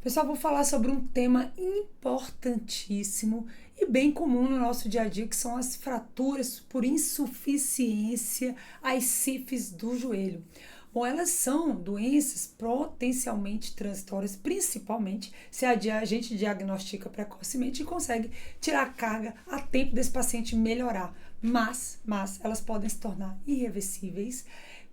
Pessoal, vou falar sobre um tema importantíssimo e bem comum no nosso dia a dia, que são as fraturas por insuficiência, as CIFs do joelho. Bom, elas são doenças potencialmente transitórias, principalmente se a gente diagnostica precocemente e consegue tirar a carga a tempo desse paciente melhorar. Mas elas podem se tornar irreversíveis,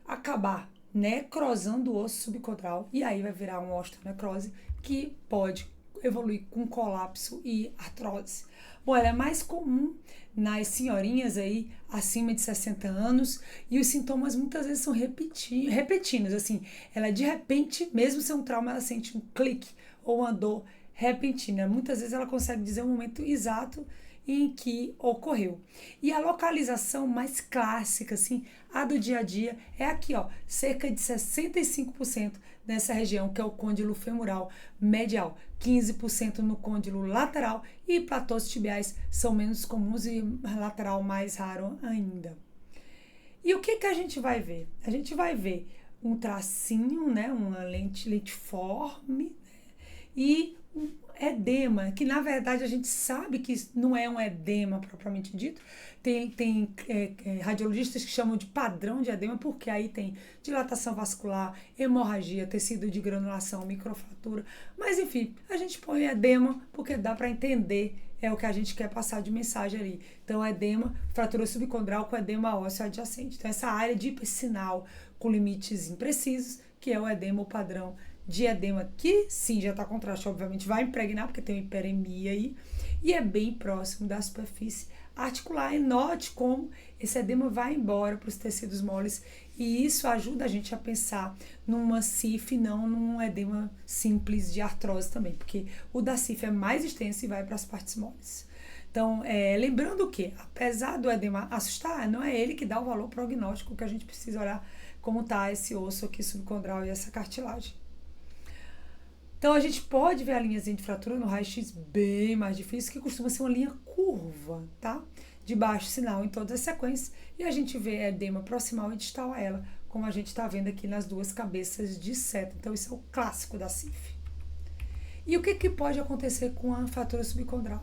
acabar necrosando o osso subcondral e aí vai virar uma osteonecrose que pode evoluir com colapso e artrose. Bom, ela é mais comum nas senhorinhas aí acima de 60 anos e os sintomas muitas vezes são repetidos, assim, ela de repente, mesmo sem um trauma, ela sente um clique ou uma dor repentina. Muitas vezes ela consegue dizer o momento exato em que ocorreu. E a localização mais clássica, assim, a do dia a dia, é aqui, ó, cerca de 65% nessa região, que é o côndilo femoral medial, 15% no côndilo lateral e platôs tibiais são menos comuns e lateral mais raro ainda. E o que a gente vai ver? A gente vai ver um tracinho, né, uma lentiforme, né, e um edema, que na verdade a gente sabe que não é um edema propriamente dito. Tem radiologistas que chamam de padrão de edema, porque aí tem dilatação vascular, hemorragia, tecido de granulação, microfratura. Mas enfim, a gente põe edema porque dá para entender o que a gente quer passar de mensagem ali. Então, edema, fratura subcondral com edema ósseo adjacente. Então, essa área de hipersinal com limites imprecisos, que é o edema, o padrão de edema, que sim, já está contraste, obviamente vai impregnar, porque tem uma hiperemia aí, e é bem próximo da superfície articular. E note como esse edema vai embora para os tecidos moles, e isso ajuda a gente a pensar numa CIF, não num edema simples de artrose também, porque o da CIF é mais extenso e vai para as partes moles. Então, lembrando que, apesar do edema assustar, não é ele que dá o valor prognóstico que a gente precisa olhar como está esse osso aqui subcondral e essa cartilagem. Então, a gente pode ver a linhazinha de fratura no raio-x bem mais difícil, que costuma ser uma linha curva, tá? De baixo sinal em todas as sequências, e a gente vê edema proximal e distal a ela, como a gente está vendo aqui nas duas cabeças de seta. Então, isso é o clássico da CIF. E o que pode acontecer com a fratura subcondral?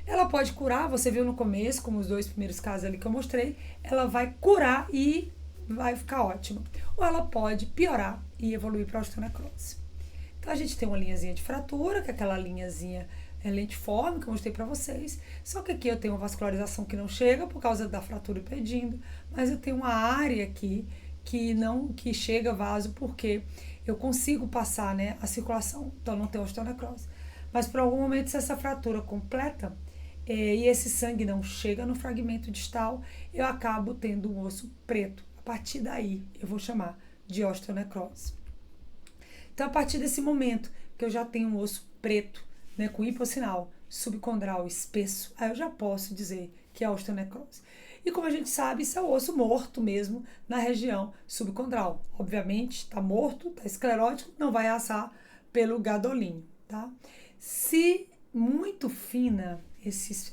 Ela pode curar, você viu no começo, como os dois primeiros casos ali que eu mostrei, ela vai curar e vai ficar ótima. Ou ela pode piorar e evoluir para a osteonecrose. Então, a gente tem uma linhazinha de fratura, que é aquela linhazinha lentiforme que eu mostrei para vocês. Só que aqui eu tenho uma vascularização que não chega por causa da fratura impedindo, mas eu tenho uma área aqui que chega vaso porque eu consigo passar, né, a circulação, então não tem osteonecrose. Mas por algum momento, se essa fratura completa e esse sangue não chega no fragmento distal, eu acabo tendo um osso preto. A partir daí, eu vou chamar de osteonecrose. Então, a partir desse momento que eu já tenho um osso preto, né, com hipossinal subcondral espesso, aí eu já posso dizer que é osteonecrose. E como a gente sabe, isso é o osso morto mesmo na região subcondral. Obviamente, está morto, está esclerótico, não vai assar pelo gadolinho, tá? Se muito fina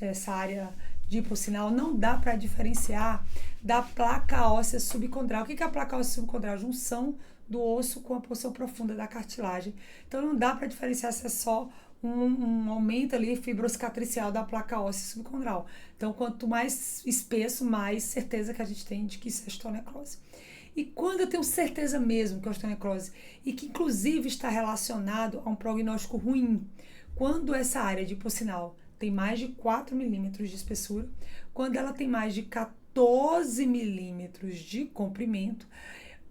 essa área de hipossinal, não dá para diferenciar da placa óssea subcondral. O que é a placa óssea subcondral? Junção do osso com a porção profunda da cartilagem. Então, não dá para diferenciar se é só um aumento ali fibrocicatricial da placa óssea subcondral. Então, quanto mais espesso, mais certeza que a gente tem de que isso é osteonecrose. E quando eu tenho certeza mesmo que é osteonecrose, e que inclusive está relacionado a um prognóstico ruim, quando essa área de hipossinal tem mais de 4 milímetros de espessura, quando ela tem mais de 14 milímetros de comprimento,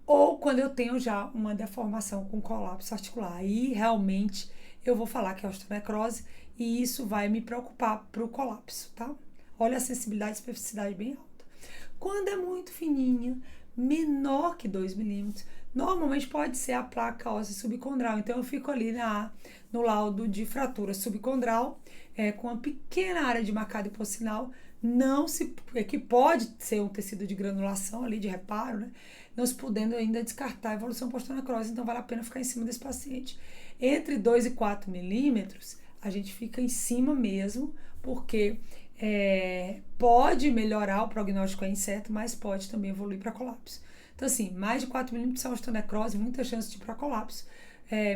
ou quando eu tenho já uma deformação com colapso articular. Aí realmente eu vou falar que é osteonecrose e isso vai me preocupar para o colapso, tá? Olha a sensibilidade e especificidade bem alta. Quando é muito fininha, menor que 2 milímetros, normalmente pode ser a placa óssea subcondral. Então, eu fico ali no laudo de fratura subcondral, com uma pequena área de marcado hipossinal, que pode ser um tecido de granulação ali, de reparo, né? Não se podendo ainda descartar a evolução para osteonecrose, então vale a pena ficar em cima desse paciente. Entre 2 e 4 milímetros, a gente fica em cima mesmo, porque pode melhorar, o prognóstico é incerto, mas pode também evoluir para colapso. Então, assim, mais de 4 milímetros é osteonecrose, muita chance de ir para colapso.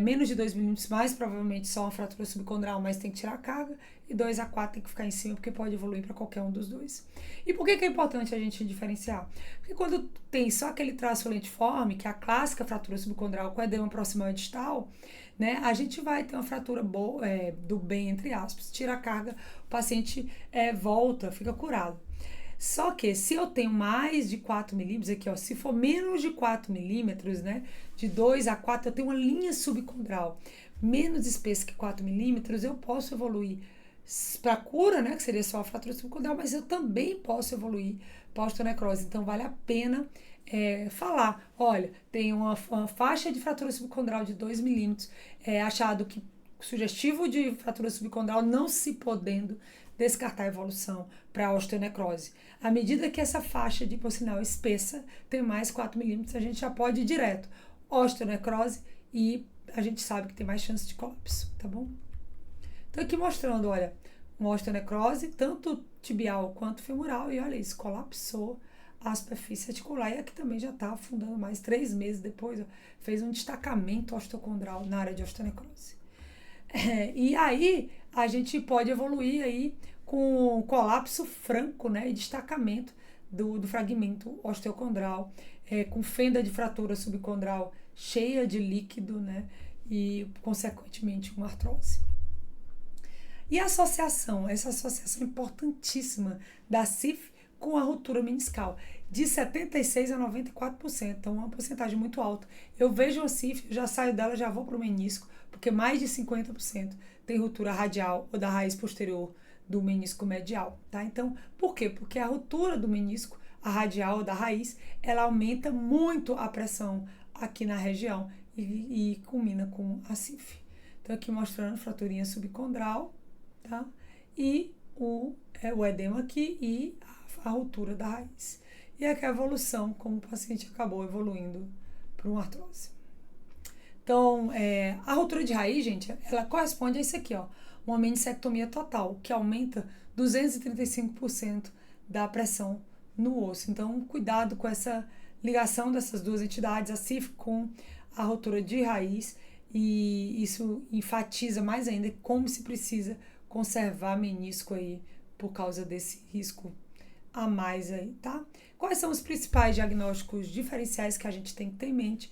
menos de 2 milímetros, mais provavelmente só uma fratura subcondral, mas tem que tirar a carga, e 2 a 4 tem que ficar em cima, porque pode evoluir para qualquer um dos dois. E por que é importante a gente diferenciar? Porque quando tem só aquele traço lentiforme, que é a clássica fratura subcondral com edema proximal e distal, né, a gente vai ter uma fratura boa, do bem, entre aspas, tira a carga, o paciente volta, fica curado. Só que se eu tenho mais de 4 milímetros, aqui ó, se for menos de 4 milímetros, né, de 2 a 4, eu tenho uma linha subcondral menos espessa que 4 milímetros, eu posso evoluir para cura, né, que seria só a fratura subcondral, mas eu também posso evoluir para osteonecrose. Então vale a pena falar, olha, tem uma faixa de fratura subcondral de 2 milímetros, achado que sugestivo de fratura subcondral, não se podendo descartar a evolução para a osteonecrose. À medida que essa faixa de hipossinal espessa tem mais 4 milímetros, a gente já pode ir direto osteonecrose e a gente sabe que tem mais chance de colapso, tá bom? Então aqui mostrando, olha, uma osteonecrose, tanto tibial quanto femoral, e olha isso, colapsou a superfície articular, e aqui também já está afundando mais 3 meses depois, ó, fez um destacamento osteocondral na área de osteonecrose. E aí a gente pode evoluir aí com colapso franco, né, e destacamento do fragmento osteocondral, com fenda de fratura subcondral cheia de líquido, né, e consequentemente uma artrose. E a associação, essa associação importantíssima da CIF com a ruptura meniscal, de 76% a 94%, então uma porcentagem muito alta. Eu vejo a CIF, já saio dela, já vou para o menisco, porque mais de 50% tem ruptura radial ou da raiz posterior do menisco medial, tá? Então, por quê? Porque a ruptura do menisco, a radial ou da raiz, ela aumenta muito a pressão aqui na região e culmina com a CIF. Então, aqui mostrando fraturinha subcondral, tá? E o edema aqui e a ruptura da raiz. E aqui a evolução, como o paciente acabou evoluindo para uma artrose. Então, a ruptura de raiz, gente, ela corresponde a isso aqui, ó, uma meniscectomia total, que aumenta 235% da pressão no osso. Então, cuidado com essa ligação dessas duas entidades, a CIF com a ruptura de raiz, e isso enfatiza mais ainda como se precisa conservar menisco aí por causa desse risco a mais aí, tá? Quais são os principais diagnósticos diferenciais que a gente tem que ter em mente?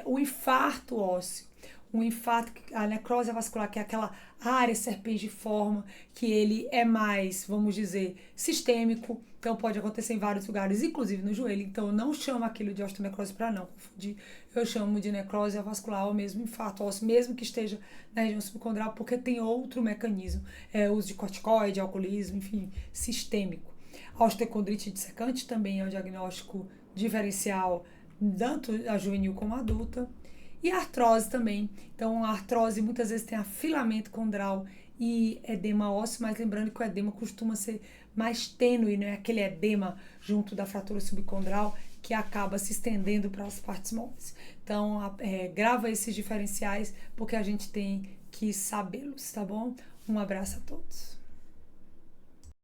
O infarto ósseo, um infarto, a necrose vascular, que é aquela área serpengiforme, que ele é mais, vamos dizer, sistêmico, então pode acontecer em vários lugares, inclusive no joelho, então eu não chamo aquilo de osteonecrose para não confundir, eu chamo de necrose vascular ou mesmo infarto ósseo, mesmo que esteja na região subcondral, porque tem outro mecanismo, uso de corticoide, alcoolismo, enfim, sistêmico. A osteocondrite dissecante também é um diagnóstico diferencial, tanto a juvenil como a adulta. E a artrose também. Então, a artrose muitas vezes tem afilamento condral e edema ósseo, mas lembrando que o edema costuma ser mais tênue, né? Aquele edema junto da fratura subcondral que acaba se estendendo para as partes móveis. Então, grava esses diferenciais porque a gente tem que sabê-los, tá bom? Um abraço a todos.